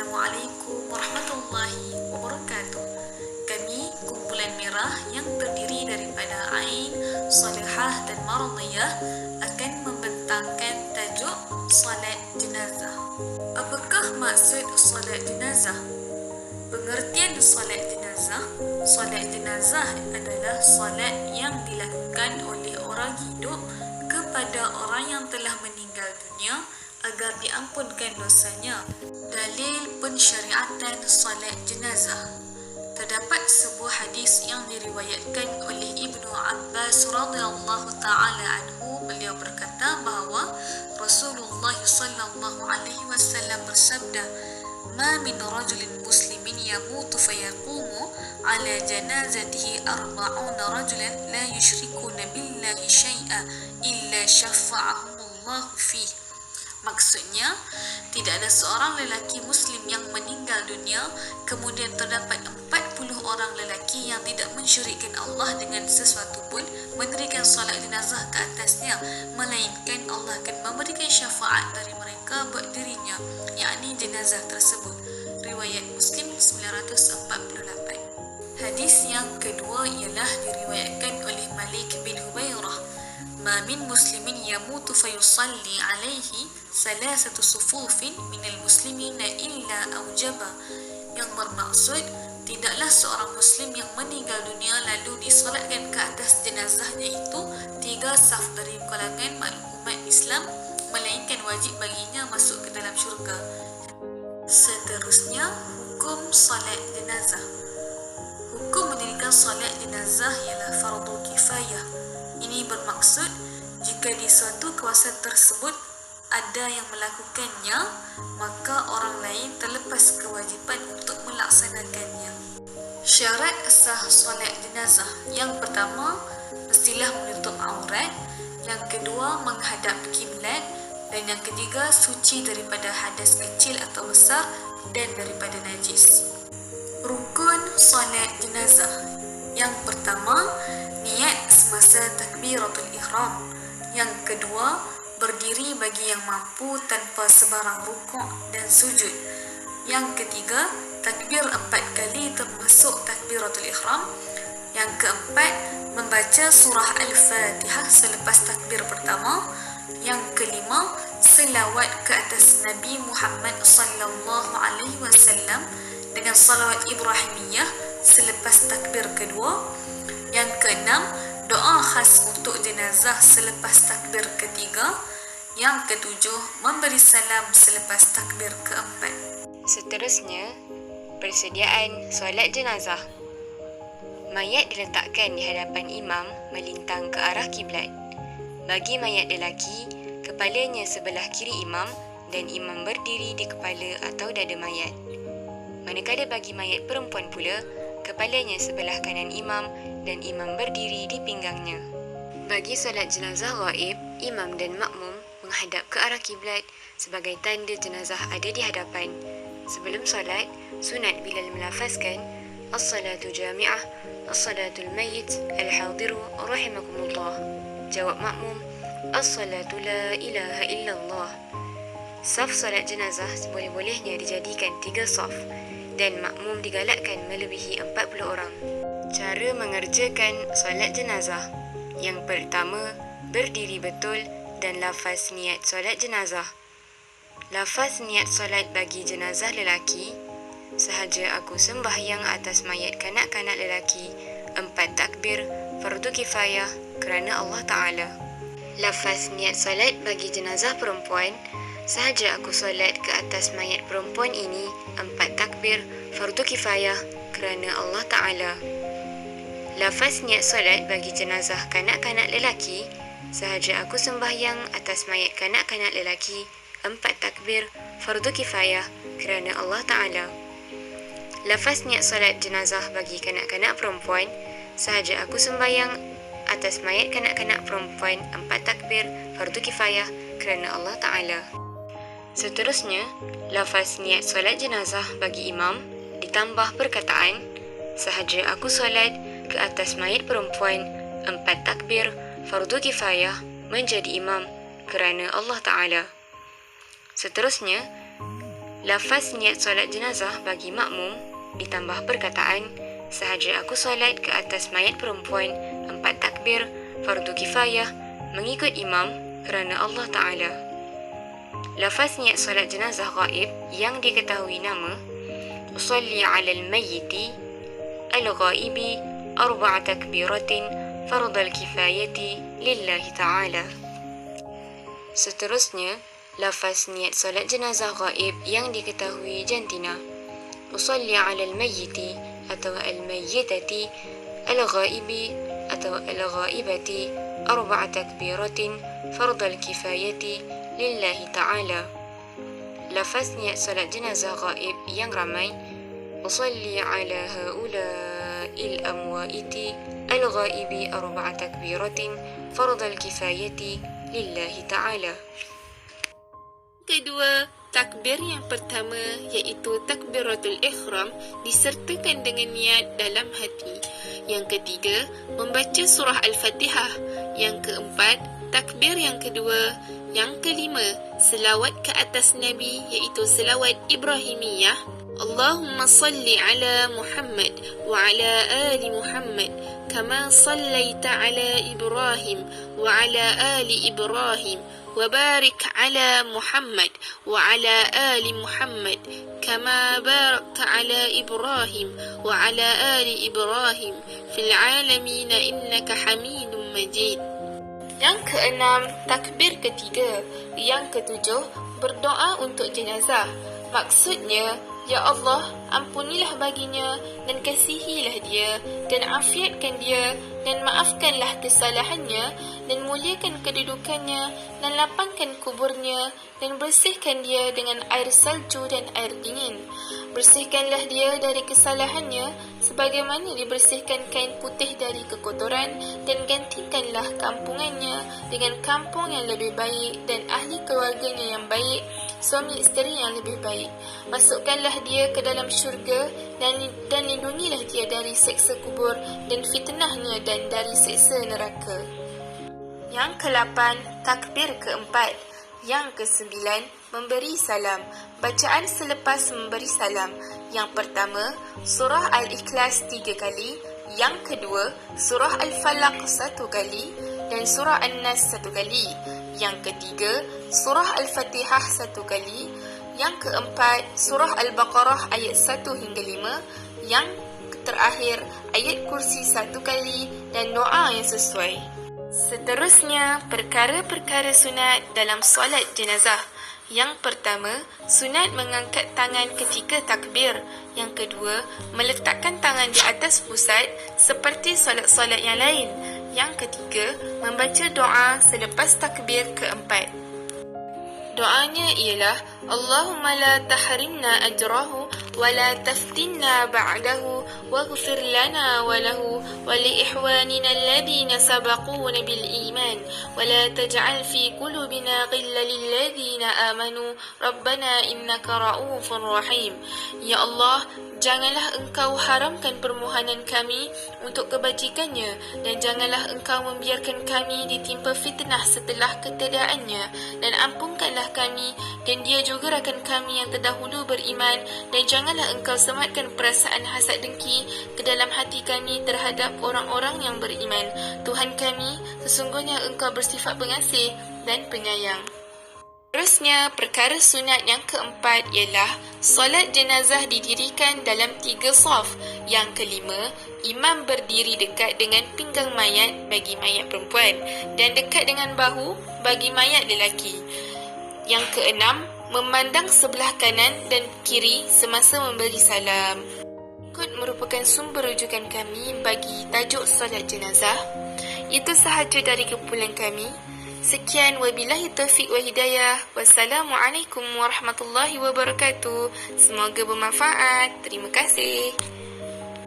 Assalamualaikum warahmatullahi wabarakatuh. Kami kumpulan merah yang terdiri daripada Ain, Salihah dan Maradiyah akan membentangkan tajuk Salat Jenazah. Apakah maksud salat jenazah? Pengertian salat jenazah. Salat jenazah adalah salat yang dilakukan oleh orang hidup kepada orang yang telah meninggal dunia agar diampunkan dosanya. Dalil pensyariatan salat jenazah. Terdapat sebuah hadis yang diriwayatkan oleh Ibnu Abbas radhiyallahu taala anhu. Beliau berkata bahawa Rasulullah sallallahu alaihi wasallam bersabda, "Ma min rajulin muslimin yamutu fayaqumu ala janazatihi arba'una rajulan la yusyrikuna billahi syai'a illa syafa'ahumullahu fihi." Maksudnya, tidak ada seorang lelaki muslim yang meninggal dunia, kemudian terdapat 40 orang lelaki yang tidak mensyirikkan Allah dengan sesuatu pun mendirikan solat jenazah ke atasnya, melainkan Allah akan memberikan syafaat dari mereka buat dirinya, yakni jenazah tersebut. Riwayat Muslim 948. Hadis yang kedua ialah diriwayatkan oleh Malik bin Hubairah. Ma min muslimin yamutu fayusalli alaihi salasatu sufufin minal muslimina illa aujaba. Yang bermaksud, tidaklah seorang muslim yang meninggal dunia lalu disolatkan ke atas jenazahnya itu 3 saf dari kalangan umat Islam, melainkan wajib baginya masuk ke dalam syurga. Seterusnya, hukum salat jenazah. Hukum mendirikan salat jenazah ialah fardu kifayah. Ini bermaksud jika di suatu kawasan tersebut ada yang melakukannya, maka orang lain terlepas kewajipan untuk melaksanakannya. Syarat sah solat jenazah. Yang pertama, mestilah menutup aurat. Yang kedua, menghadap kiblat. Dan yang ketiga, suci daripada hadas kecil atau besar dan daripada najis. Rukun solat jenazah. Yang pertama, niat semasa takbiratul ihram. Yang kedua, berdiri bagi yang mampu tanpa sebarang rukuk dan sujud. Yang ketiga, takbir 4 kali termasuk takbiratul ihram. Yang keempat, membaca surah Al-Fatihah selepas takbir pertama. Yang kelima, selawat ke atas Nabi Muhammad sallallahu alaihi wasallam dengan salawat Ibrahimiyah selepas takbir kedua. Yang keenam, doa khas untuk jenazah selepas takbir ketiga. Yang ketujuh, memberi salam selepas takbir keempat. Seterusnya, persediaan solat jenazah. Mayat diletakkan di hadapan imam melintang ke arah kiblat. Bagi mayat lelaki, kepalanya sebelah kiri imam dan imam berdiri di kepala atau dada mayat. Manakala bagi mayat perempuan pula, kepalanya sebelah kanan imam dan imam berdiri di pinggangnya. Bagi solat jenazah ghaib, imam dan makmum menghadap ke arah kiblat sebagai tanda jenazah ada di hadapan. Sebelum solat, sunat Bilal melafazkan As-salatu jami'ah, As-salatul mayyit, Al-hadiru rahimakumullah. Jawab makmum, As-salatu la ilaha illallah. Saf solat jenazah seboleh-bolehnya dijadikan 3 saf dan makmum digalakkan melebihi 40 orang. Cara mengerjakan solat jenazah. Yang pertama, berdiri betul dan lafaz niat solat jenazah. Lafaz niat solat bagi jenazah lelaki, sahaja aku sembahyang atas mayat kanak-kanak lelaki 4 takbir fardu kifayah kerana Allah Ta'ala. Lafaz niat solat bagi jenazah perempuan, sahaja aku solat ke atas mayat perempuan ini 4 takbir fardu kifayah kerana Allah Ta'ala. Lafaz niat solat bagi jenazah kanak-kanak lelaki, sahaja aku sembahyang atas mayat kanak-kanak lelaki 4 takbir fardu kifayah kerana Allah Ta'ala. Lafaz niat solat jenazah bagi kanak-kanak perempuan, sahaja aku sembahyang atas mayat kanak-kanak perempuan 4 takbir fardu kifayah kerana Allah Ta'ala. Seterusnya, lafaz niat solat jenazah bagi imam ditambah perkataan, sahaja aku solat ke atas mayat perempuan 4 takbir fardu kifayah menjadi imam kerana Allah Ta'ala. Seterusnya, Lafaz niat solat jenazah bagi makmum ditambah perkataan sahaja aku solat ke atas mayat perempuan 4 takbir fardu kifayah mengikut imam kerana Allah Ta'ala. Lafaz niat solat jenazah ghaib yang diketahui nama usalli ala al-mayyiti al-ghaibi 4 takbiratin fardal kifayati lillahi ta'ala. Seterusnya, lafaz niat solat jenazah ghaib yang diketahui jantina usalli ala al-mayyiti atau al-mayyitati al-ghaibi atau al-ghaibati 4 takbiratin fardal kifayati lillahi ta'ala. Lafaz niat solat jenazah ghaib yang ramai usalli ala haula'il amwaiti al-ghaibi 4 takbiratin fardal kifayati lillahi ta'ala. Kedua, takbir yang pertama iaitu takbiratul ihram disertakan dengan niat dalam hati. Yang ketiga, membaca surah Al-Fatihah. Yang keempat, takbir yang kedua. Yang kelima, selawat ke atas Nabi iaitu selawat Ibrahimiyah. Allahumma salli ala Muhammad wa ala ali Muhammad kama sallaita ala Ibrahim wa ala ali Ibrahim wa barik ala Muhammad wa ala ali Muhammad kama barakta ala Ibrahim wa ala ali Ibrahim fil alamin innaka Hamidum Majid. Yang keenam, takbir ketiga. Yang ketujuh, berdoa untuk jenazah. Maksudnya, Ya Allah, ampunilah baginya dan kasihilah dia dan afiatkan dia dan maafkanlah kesalahannya dan muliakan kedudukannya dan lapangkan kuburnya dan bersihkan dia dengan air salju dan air dingin. Bersihkanlah dia dari kesalahannya sebagaimana dibersihkan kain putih dari kekotoran dan gantikanlah kampungannya dengan kampung yang lebih baik dan ahli keluarganya yang baik, suami isteri yang lebih baik. Masukkanlah dia ke dalam syurga dan lindungilah dia dari seksa kubur dan fitnahnya dan dari seksa neraka. Yang ke-8, takbir keempat. Yang ke-9, memberi salam. Bacaan selepas memberi salam. Yang pertama, surah Al-Ikhlas 3 kali. Yang kedua, surah Al-Falaq 1 kali dan surah An-Nas 1 kali. Yang ketiga, surah Al-Fatihah 1 kali. Yang keempat, surah Al-Baqarah ayat 1 hingga 5. Yang terakhir, ayat kursi 1 kali dan doa yang sesuai. Seterusnya, perkara-perkara sunat dalam solat jenazah. Yang pertama, sunat mengangkat tangan ketika takbir. Yang kedua, meletakkan tangan di atas pusat seperti solat-solat yang lain. Yang ketiga, membaca doa selepas takbir keempat. Doanya ialah Allahumma la tahrimna ajrahu wa la taftinna ba'dahu waghfir lana wa lahu wa li ihwanina alladhina sabaquna bil iman wa la taj'al fi qulubina ghillan lil ladzina amanu rabbana innaka ra'ufur rahim. Ya Allah, janganlah engkau haramkan permohonan kami untuk kebajikannya dan janganlah engkau membiarkan kami ditimpa fitnah setelah ketidakannya dan ampunkanlah kami dan dia juga rakan kami yang terdahulu beriman dan janganlah engkau sematkan perasaan hasad dengki ke dalam hati kami terhadap orang-orang yang beriman. Tuhan kami, sesungguhnya engkau bersifat pengasih dan penyayang. Terusnya, perkara sunat yang keempat ialah solat jenazah didirikan dalam 3 saf. Yang kelima, imam berdiri dekat dengan pinggang mayat bagi mayat perempuan dan dekat dengan bahu bagi mayat lelaki. Yang keenam, memandang sebelah kanan dan kiri semasa memberi salam. Berikut merupakan sumber rujukan kami bagi tajuk solat jenazah. Itu sahaja dari kumpulan kami. Sekian, wabillahi taufiq wa hidayah. Wassalamualaikum warahmatullahi wabarakatuh. Semoga bermanfaat. Terima kasih.